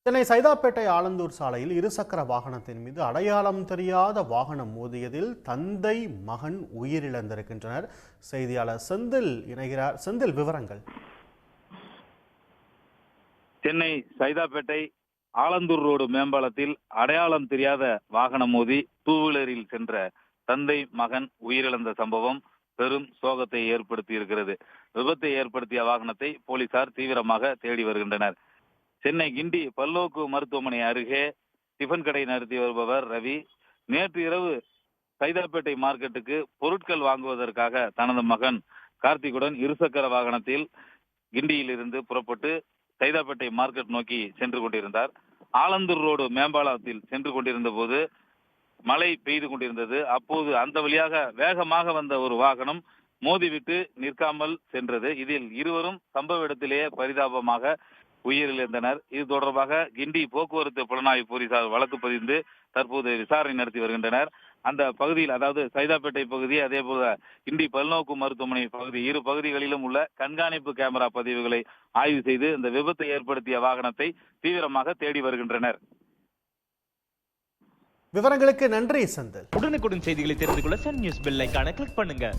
சென்னை சைதாப்பேட்டை ஆலந்தூர் சாலையில் இருசக்கர வாகனத்தின் மீது அடையாளம் தெரியாத வாகனம் மோதியதில் தந்தை மகன் உயிரிழந்திருக்கின்றனர். செய்தியாளர் செந்தில் இணைகிறார். செந்தில், விவரங்கள். சென்னை சைதாப்பேட்டை ஆலந்தூர் ரோடு மேம்பாலத்தில் அடையாளம் தெரியாத வாகனம் மோதி டூ வீலரில் சென்ற தந்தை மகன் உயிரிழந்த சம்பவம் பெரும் சோகத்தை ஏற்படுத்தி இருக்கிறது. விபத்தை ஏற்படுத்திய வாகனத்தை போலீசார் தீவிரமாக தேடி வருகின்றனர். சென்னை கிண்டி பல்நோக்கு மருத்துவமனை அருகே டிஃபன் கடை நடத்தி வருபவர் ரவி நேற்று இரவு சைதாப்பேட்டை மார்க்கெட்டுக்கு பொருட்கள் வாங்குவதற்காக தனது மகன் கார்த்திகுடன் இருசக்கர வாகனத்தில் கிண்டியில் இருந்து புறப்பட்டு சைதாப்பேட்டை மார்க்கெட் நோக்கி சென்று கொண்டிருந்தார். ஆலந்தூர் ரோடு மேம்பாலத்தில் சென்று கொண்டிருந்த போது மழை பெய்து கொண்டிருந்தது. அப்போது அந்த வழியாக வேகமாக வந்த ஒரு வாகனம் மோதிவிட்டு நிற்காமல் சென்றது. இதில் இருவரும் சம்பவ இடத்திலேயே பரிதாபமாக உயிரிழந்தனர். இது தொடர்பாக கிண்டி போக்குவரத்து புலனாய்வு போலீசார் வழக்கு பதிந்து தற்போது விசாரணை நடத்தி வருகின்றனர். அந்த பகுதியில், அதாவது சைதாப்பேட்டை பகுதி, அதே போல கிண்டி பல்நோக்கு மருத்துவமனை பகுதி, இரு பகுதிகளிலும் உள்ள கண்காணிப்பு கேமரா பதிவுகளை ஆய்வு செய்து இந்த விபத்தை ஏற்படுத்திய வாகனத்தை தீவிரமாக தேடி வருகின்றனர். விவரங்களுக்கு நன்றி செந்தில். உடனுக்குடன் செய்திகளை தெரிந்து கொள்ள சன் நியூஸ் பெல் ஐகானை கிளிக் பண்ணுங்க.